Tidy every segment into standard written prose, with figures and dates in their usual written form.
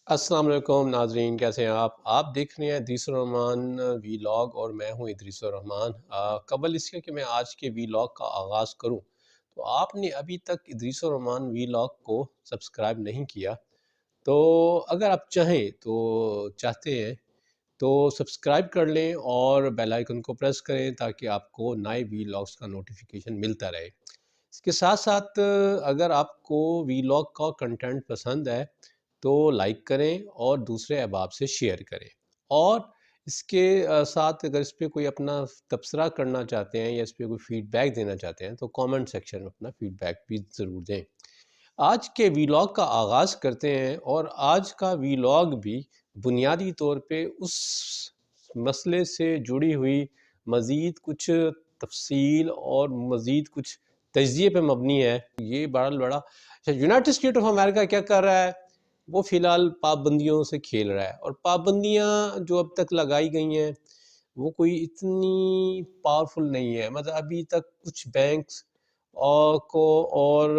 السلام علیکم ناظرین، کیسے ہیں آپ دیکھ رہے ہیں ادریس الرحمان وی لاگ اور میں ہوں ادریس الرحمان۔ قبل اس کے کہ میں آج کے وی لاگ کا آغاز کروں تو آپ نے ابھی تک ادریس الرحمان وی لاگ کو سبسکرائب نہیں کیا، تو اگر آپ چاہتے ہیں تو سبسکرائب کر لیں اور بیل آئیکن کو پریس کریں تاکہ آپ کو نئے وی لاگز کا نوٹیفیکیشن ملتا رہے۔ اس کے ساتھ ساتھ اگر آپ کو وی لاگ کا کنٹینٹ پسند ہے تو لائک کریں اور دوسرے احباب سے شیئر کریں، اور اس کے ساتھ اگر اس پہ کوئی اپنا تبصرہ کرنا چاہتے ہیں یا اس پہ کوئی فیڈ بیک دینا چاہتے ہیں تو کامنٹ سیکشن میں اپنا فیڈ بیک بھی ضرور دیں۔ آج کے وی لاگ کا آغاز کرتے ہیں، اور آج کا وی لاگ بھی بنیادی طور پہ اس مسئلے سے جڑی ہوئی مزید کچھ تفصیل اور مزید کچھ تجزیے پہ مبنی ہے۔ یہ بڑا یونائٹڈ اسٹیٹ آف امریکہ کیا کر رہا ہے؟ وہ فی الحال پابندیوں سے کھیل رہا ہے، اور پابندیاں جو اب تک لگائی گئی ہیں وہ کوئی اتنی پاورفل نہیں ہے۔ مطلب ابھی تک کچھ بینکس اور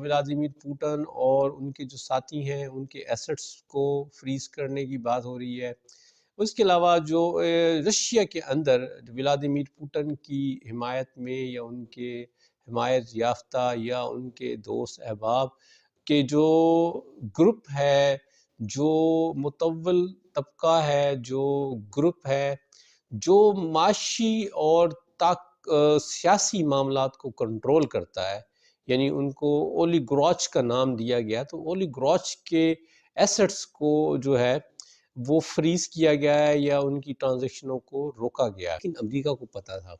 ولادیمیر پوٹن اور ان کے جو ساتھی ہیں ان کے ایسٹس کو فریز کرنے کی بات ہو رہی ہے۔ اس کے علاوہ جو رشیا کے اندر ولادیمیر پوٹن کی حمایت میں یا ان کے حمایت یافتہ یا ان کے دوست احباب کہ جو گروپ ہے، جو متول طبقہ ہے، جو گروپ ہے جو معاشی اور سیاسی معاملات کو کنٹرول کرتا ہے، یعنی ان کو اولی گروچ کا نام دیا گیا، تو اولی گروچ کے ایسٹس کو جو ہے وہ فریز کیا گیا ہے یا ان کی ٹرانزیکشنوں کو روکا گیا ہے۔ لیکن امریکہ کو پتہ تھا،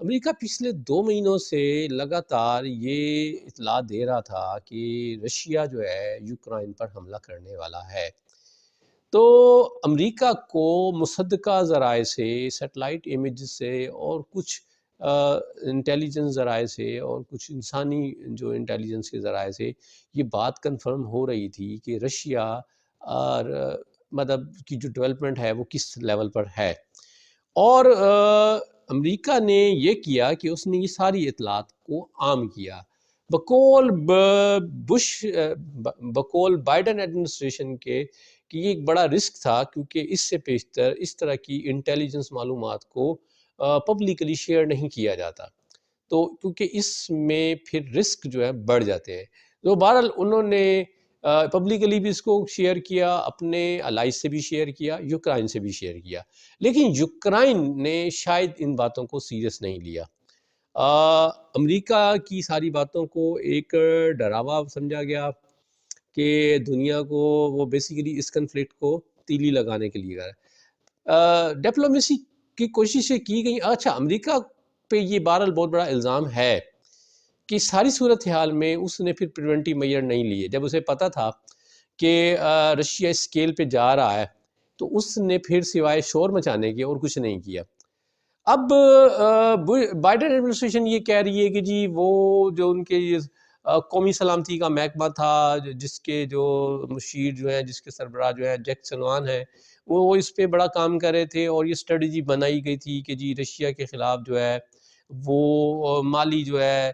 امریکہ پچھلے 2 مہینوں سے لگاتار یہ اطلاع دے رہا تھا کہ رشیا جو ہے یوکرائن پر حملہ کرنے والا ہے۔ تو امریکہ کو مصدقہ ذرائع سے، سیٹلائٹ امیج سے اور کچھ انٹیلیجنس ذرائع سے اور کچھ انسانی جو انٹیلیجنس کے ذرائع سے یہ بات کنفرم ہو رہی تھی کہ رشیا اور مطلب کی جو ڈیولپمنٹ ہے وہ کس لیول پر ہے، اور امریکہ نے یہ کیا کہ اس نے یہ ساری اطلاعات کو عام کیا بقول بائیڈن ایڈمنسٹریشن کے، کہ یہ ایک بڑا رسک تھا، کیونکہ اس سے پیشتر اس طرح کی انٹیلیجنس معلومات کو پبلکلی شیئر نہیں کیا جاتا، تو کیونکہ اس میں پھر رسک جو ہے بڑھ جاتے ہیں۔ تو بہرحال انہوں نے پبلکلی بھی اس کو شیئر کیا، اپنے الائز سے بھی شیئر کیا، یوکرائن سے بھی شیئر کیا، لیکن یوکرائن نے شاید ان باتوں کو سیریس نہیں لیا۔ امریکہ کی ساری باتوں کو ایک ڈراوا سمجھا گیا کہ دنیا کو وہ بیسیکلی اس کنفلکٹ کو تیلی لگانے کے لیے ڈپلومیسی کی کوششیں کی گئی۔ اچھا، امریکہ پہ یہ بہرحال بہت بڑا الزام ہے کہ ساری صورتحال میں اس نے پھر پریونٹیو میئر نہیں لیے۔ جب اسے پتہ تھا کہ رشیا اس اسکیل پہ جا رہا ہے تو اس نے پھر سوائے شور مچانے کے اور کچھ نہیں کیا۔ اب بائیڈن ایڈمنسٹریشن یہ کہہ رہی ہے کہ جی وہ جو ان کے قومی سلامتی کا محکمہ تھا، جس کے جو مشیر جو ہیں، جس کے سربراہ جو ہیں جیک سلوان ہیں، وہ اس پہ بڑا کام کر رہے تھے، اور یہ اسٹریٹجی بنائی گئی تھی کہ جی رشیا کے خلاف جو ہے وہ مالی جو ہے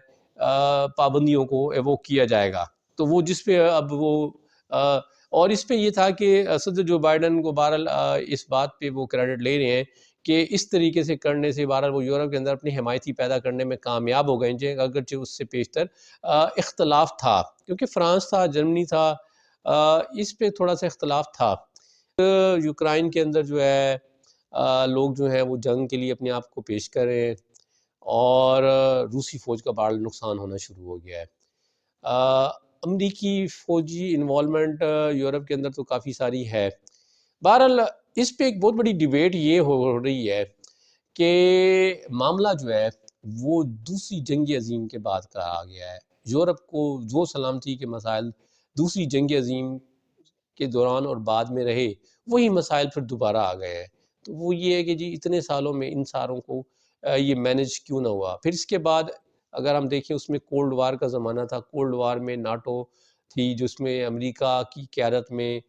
پابندیوں کو ایووک کیا جائے گا۔ تو وہ جس پہ اب وہ اور اس پہ یہ تھا کہ صدر جو بائیڈن کو بہرحال اس بات پہ وہ کریڈٹ لے رہے ہیں کہ اس طریقے سے کرنے سے بہرحال وہ یورپ کے اندر اپنی حمایتی پیدا کرنے میں کامیاب ہو گئے، اگرچہ اس سے پیشتر اختلاف تھا، کیونکہ فرانس تھا، جرمنی تھا، اس پہ تھوڑا سا اختلاف تھا۔ یوکرائن کے اندر جو ہے لوگ جو ہیں وہ جنگ کے لیے اپنے آپ کو پیش کر رہے ہیں، اور روسی فوج کا بہرحال نقصان ہونا شروع ہو گیا ہے۔ امریکی فوجی انوالومنٹ یورپ کے اندر تو کافی ساری ہے۔ بہرحال اس پہ ایک بہت بڑی ڈیبیٹ یہ ہو رہی ہے کہ معاملہ جو ہے وہ دوسری جنگ عظیم کے بعد کا آ گیا ہے۔ یورپ کو جو سلامتی کے مسائل دوسری جنگ عظیم کے دوران اور بعد میں رہے، وہی مسائل پھر دوبارہ آ گئے ہیں۔ تو وہ یہ ہے کہ جی اتنے سالوں میں ان ساروں کو یہ مینج کیوں نہ ہوا۔ پھر اس کے بعد اگر ہم دیکھیں اس میں کولڈ وار کا زمانہ تھا، کولڈ وار میں ناٹو تھی جس میں امریکہ کی قیادت میں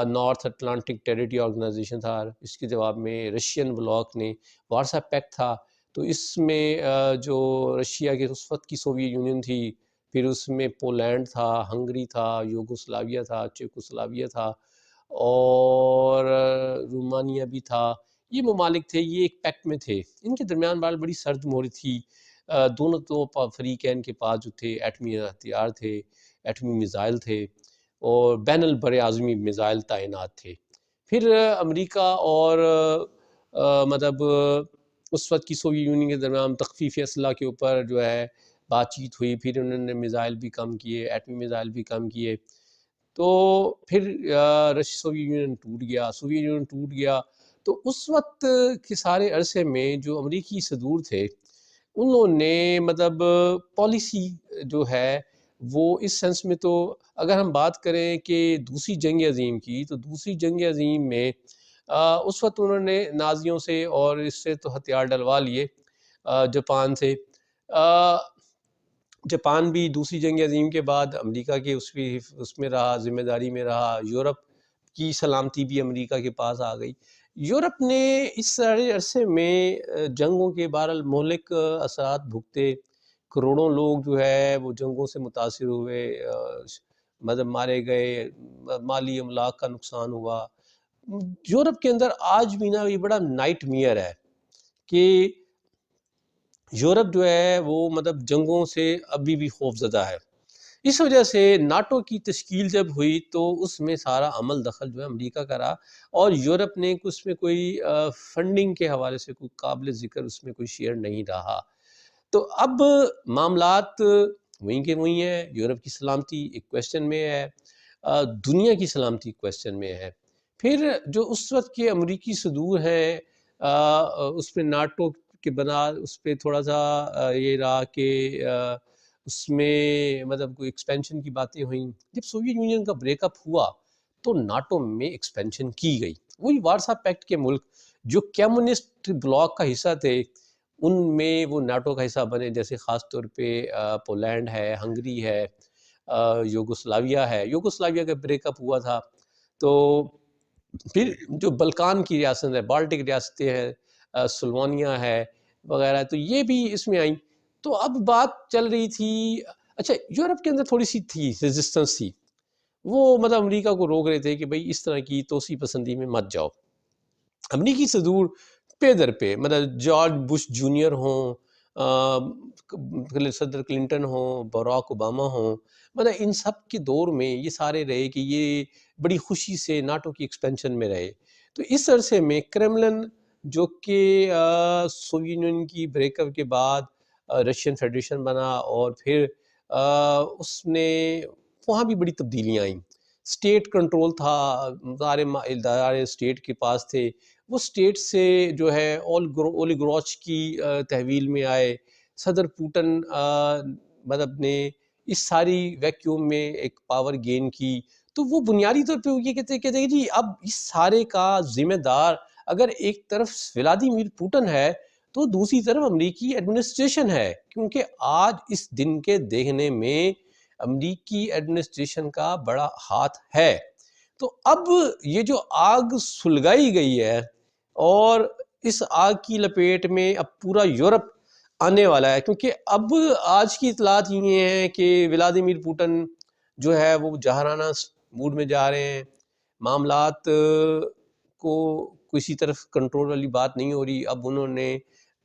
نارتھ اٹلانٹک ٹیریٹری آرگنائزیشن تھا، اس کے جواب میں رشین بلاک نے وارسا پیکٹ تھا، تو اس میں جو رشیا کے اس وقت کی سوویت یونین تھی، پھر اس میں پولینڈ تھا، ہنگری تھا، یوگوسلاویا تھا، چیکوسلاویا تھا، اور رومانیہ بھی تھا، یہ ممالک تھے، یہ ایک پیکٹ میں تھے، ان کے درمیان بڑی سرد مہر تھی۔ دونوں تو فریقین کے پاس جو تھے ایٹمی ہتھیار تھے، ایٹمی میزائل تھے، اور بین البر اعظمی میزائل تعینات تھے۔ پھر امریکہ اور مطلب اس وقت کی سوویت یونین کے درمیان تخفیف اسلحہ کے اوپر جو ہے بات چیت ہوئی، پھر انہوں نے میزائل بھی کم کیے، ایٹمی میزائل بھی کم کیے، تو پھر سوویت یونین ٹوٹ گیا۔ سوویت یونین ٹوٹ گیا تو اس وقت کے سارے عرصے میں جو امریکی صدور تھے انہوں نے مطلب پالیسی جو ہے وہ اس سینس میں، تو اگر ہم بات کریں کہ دوسری جنگ عظیم کی، تو دوسری جنگ عظیم میں اس وقت انہوں نے نازیوں سے اور اس سے تو ہتھیار ڈلوا لیے جاپان سے۔ جاپان بھی دوسری جنگ عظیم کے بعد امریکہ کے اس میں رہا، ذمہ داری میں رہا۔ یورپ کی سلامتی بھی امریکہ کے پاس آ گئی۔ یورپ نے اس سارے عرصے میں جنگوں کے بہرحال مہلک اثرات بھگتے، کروڑوں لوگ جو ہے وہ جنگوں سے متاثر ہوئے، مطلب مارے گئے، مالی املاک کا نقصان ہوا۔ یورپ کے اندر آج بھی نا یہ بڑا نائٹ میئر ہے کہ یورپ جو ہے وہ مطلب جنگوں سے ابھی بھی خوف زدہ ہے۔ اس وجہ سے ناٹو کی تشکیل جب ہوئی تو اس میں سارا عمل دخل جو ہے امریکہ کا رہا، اور یورپ نے اس میں کوئی فنڈنگ کے حوالے سے کوئی قابل ذکر اس میں کوئی شیئر نہیں رہا۔ تو اب معاملات وہیں کے وہیں ہیں، یورپ کی سلامتی ایک کویسچن میں ہے، دنیا کی سلامتی کویسچن میں ہے۔ پھر جو اس وقت کے امریکی صدور ہیں اس پہ ناٹو کے بنا اس پہ تھوڑا سا یہ رہا کہ اس میں مطلب کوئی ایکسپینشن کی باتیں ہوئیں۔ جب سوویت یونین کا بریک اپ ہوا تو ناٹو میں ایکسپینشن کی گئی، وہی وارسا پیکٹ کے ملک جو کمیونسٹ بلاک کا حصہ تھے ان میں وہ ناٹو کا حصہ بنے، جیسے خاص طور پہ پولینڈ ہے، ہنگری ہے، یوگوسلاویا ہے۔ یوگوسلاویا کا بریک اپ ہوا تھا، تو پھر جو بلکان کی ریاست ہے، بالٹک ریاستیں ہیں، سلوانیا ہے وغیرہ، تو یہ بھی اس میں آئیں۔ تو اب بات چل رہی تھی، اچھا یورپ کے اندر تھوڑی سی تھی ریزسٹنس تھی، وہ مطلب امریکہ کو روک رہے تھے کہ بھئی اس طرح کی توسیع پسندی میں مت جاؤ۔ امریکی صدور پے در پہ مطلب جارج بش جونیئر ہوں، صدر کلنٹن ہوں، باراک اوباما ہوں، مطلب ان سب کے دور میں یہ سارے رہے کہ یہ بڑی خوشی سے ناٹو کی ایکسپینشن میں رہے۔ تو اس عرصے میں کریملن جو کہ سوویت یونین کی بریک اپ کے بعد رشین فیڈریشن بنا، اور پھر اس نے وہاں بھی بڑی تبدیلیاں آئیں۔ اسٹیٹ کنٹرول تھا، سارے ادارے اسٹیٹ کے پاس تھے، وہ اسٹیٹ سے جو ہے اولیگراچ کی تحویل میں آئے۔ صدر پوٹن مطلب نے اس ساری ویکیوم میں ایک پاور گین کی، تو وہ بنیادی طور پہ یہ کہتے ہیں جی اب اس سارے کا ذمہ دار اگر ایک طرف ولادیمیر پوٹن ہے تو دوسری طرف امریکی ایڈمنسٹریشن ہے، کیونکہ آج اس دن کے دیکھنے میں امریکی ایڈمنسٹریشن کا بڑا ہاتھ ہے۔ تو اب یہ جو آگ سلگائی گئی ہے اور اس آگ کی لپیٹ میں اب پورا یورپ آنے والا ہے، کیونکہ اب آج کی اطلاعات یہ ہیں کہ ولادیمیر پوٹن جو ہے وہ جاہرانہ موڈ میں جا رہے ہیں، معاملات کو کسی طرف کنٹرول والی بات نہیں ہو رہی۔ اب انہوں نے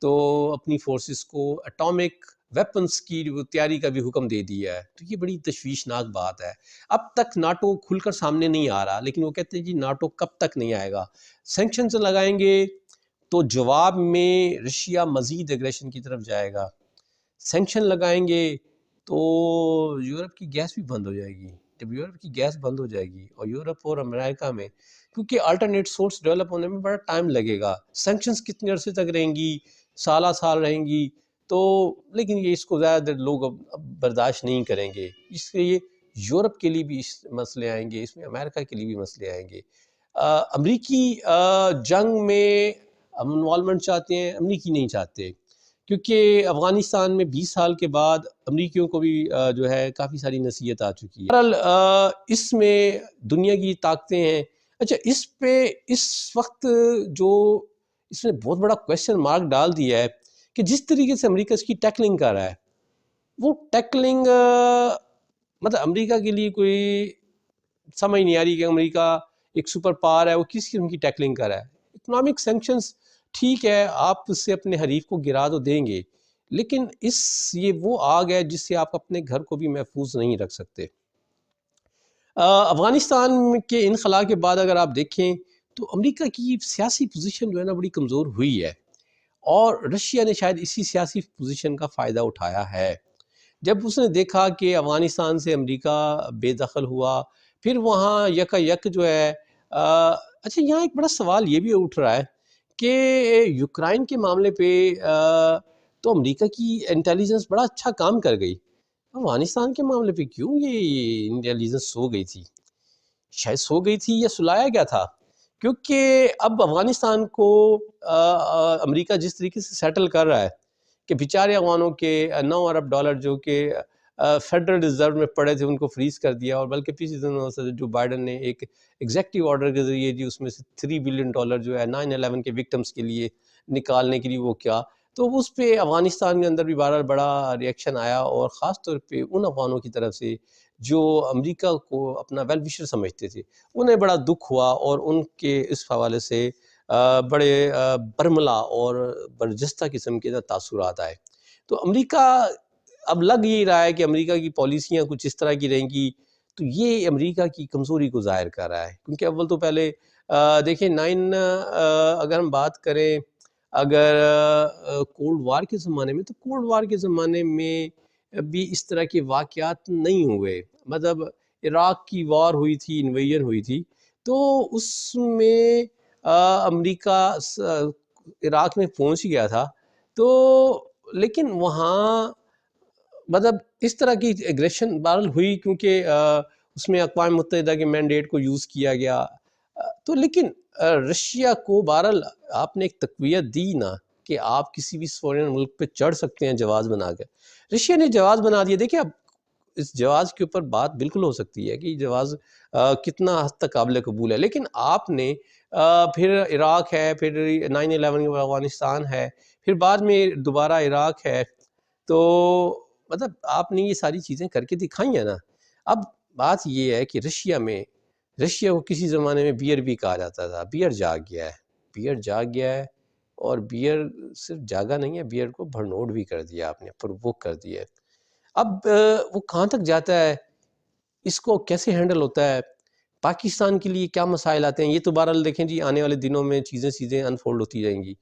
تو اپنی فورسز کو اٹامک ویپنز کی تیاری کا بھی حکم دے دیا ہے، تو یہ بڑی تشویشناک بات ہے۔ اب تک ناٹو کھل کر سامنے نہیں آ رہا، لیکن وہ کہتے ہیں جی ناٹو کب تک نہیں آئے گا، سینکشنز لگائیں گے تو جواب میں رشیا مزید ایگریشن کی طرف جائے گا، سینکشن لگائیں گے تو یورپ کی گیس بھی بند ہو جائے گی۔ جب یورپ کی گیس بند ہو جائے گی اور یورپ اور امریکہ میں، کیونکہ الٹرنیٹ سورس ڈیولپ ہونے میں بڑا ٹائم لگے گا، سینکشنز کتنے عرصے تک رہیں گی، سالہ سال رہیں گی، تو لیکن یہ اس کو زیادہ دیر لوگ اب برداشت نہیں کریں گے، اس لیے یورپ کے لیے بھی اس مسئلے آئیں گے، اس میں امریکہ کے لیے بھی مسئلے آئیں گے۔ امریکی جنگ میں انوالومنٹ چاہتے ہیں، امریکی نہیں چاہتے، کیونکہ افغانستان میں 20 سال کے بعد امریکیوں کو بھی جو ہے کافی ساری نصیحت آ چکی ہے۔ بہرحال اس میں دنیا کی طاقتیں ہیں۔ اچھا اس پہ اس وقت جو اس نے بہت بڑا کویسچن مارک ڈال دیا ہے کہ جس طریقے سے امریکہ اس کی ٹیکلنگ کر رہا ہے، وہ ٹیکلنگ مطلب امریکہ کے لیے کوئی سمجھ نہیں آ رہی کہ امریکہ ایک سپر پاور ہے وہ کس قسم کی ٹیکلنگ کر رہا ہے. اکنامک سینکشنز ٹھیک ہے آپ اس سے اپنے حریف کو گرا تو دیں گے، لیکن یہ وہ آگ ہے جس سے آپ اپنے گھر کو بھی محفوظ نہیں رکھ سکتے. افغانستان کے انخلا کے بعد اگر آپ دیکھیں تو امریکہ کی سیاسی پوزیشن جو ہے نا بڑی کمزور ہوئی ہے، اور رشیا نے شاید اسی سیاسی پوزیشن کا فائدہ اٹھایا ہے. جب اس نے دیکھا کہ افغانستان سے امریکہ بے دخل ہوا، پھر وہاں یکا یک جو ہے اچھا یہاں ایک بڑا سوال یہ بھی اٹھ رہا ہے کہ یوکرائن کے معاملے پہ تو امریکہ کی انٹیلیجنس بڑا اچھا کام کر گئی، افغانستان کے معاملے پہ کیوں یہ انٹیلیجنس سو گئی تھی؟ شاید سو گئی تھی یا سلایا گیا تھا، کیونکہ اب افغانستان کو امریکہ جس طریقے سے سیٹل کر رہا ہے کہ بیچارے افغانوں کے 9 ارب ڈالر جو کہ فیڈرل ریزرو میں پڑے تھے ان کو فریز کر دیا، اور بلکہ پچھلے دنوں سے جو بائیڈن نے ایک ایگزیکٹو آرڈر کے ذریعے جی اس میں سے $3 بلین جو ہے 9/11 کے وکٹمز کے لیے نکالنے کے لیے وہ کیا، تو اس پہ افغانستان کے اندر بھی بہرحال بڑا ریئیکشن آیا، اور خاص طور پہ ان افغانوں کی طرف سے جو امریکہ کو اپنا ویل وشر سمجھتے تھے انہیں بڑا دکھ ہوا، اور ان کے اس حوالے سے بڑے برملا اور برجستہ قسم کے تاثرات آئے. تو امریکہ اب لگ یہی رہا ہے کہ امریکہ کی پالیسیاں کچھ اس طرح کی رہیں گی، تو یہ امریکہ کی کمزوری کو ظاہر کر رہا ہے. کیونکہ اول تو پہلے دیکھیں اگر ہم بات کریں اگر کولڈ وار کے زمانے میں، تو کولڈ وار کے زمانے میں بھی اس طرح کے واقعات نہیں ہوئے. مطلب عراق کی وار ہوئی تھی، انویژن ہوئی تھی، تو اس میں امریکہ عراق میں پہنچ گیا تھا، تو لیکن وہاں مطلب اس طرح کی ایگریشن بہرحال ہوئی کیونکہ اس میں اقوام متحدہ کے مینڈیٹ کو یوز کیا گیا. تو لیکن رشیا کو بہرحال آپ نے ایک تقویت دی نا کہ آپ کسی بھی فورین ملک پہ چڑھ سکتے ہیں جواز بنا کے. رشیا نے جواز بنا دیا. دیکھیں اب اس جواز کے اوپر بات بالکل ہو سکتی ہے کہ یہ جواز کتنا حد تک قابل قبول ہے، لیکن آپ نے پھر عراق ہے، پھر 9/11 کے افغانستان ہے، پھر بعد میں دوبارہ عراق ہے، تو مطلب آپ نے یہ ساری چیزیں کر کے دکھائی ہیں نا. اب بات یہ ہے کہ رشیا کو کسی زمانے میں بیئر بھی کہا جاتا تھا. بیئر جاگ گیا ہے، بیئر جاگ گیا ہے، اور بیئر صرف جاگا نہیں ہے، بیئر کو بھرنوٹ بھی کر دیا آپ نے، پرووک کر دیا ہے. اب وہ کہاں تک جاتا ہے، اس کو کیسے ہینڈل ہوتا ہے، پاکستان کے لیے کیا مسائل آتے ہیں، یہ تو بہرحال دیکھیں جی آنے والے دنوں میں چیزیں انفولڈ ہوتی جائیں گی.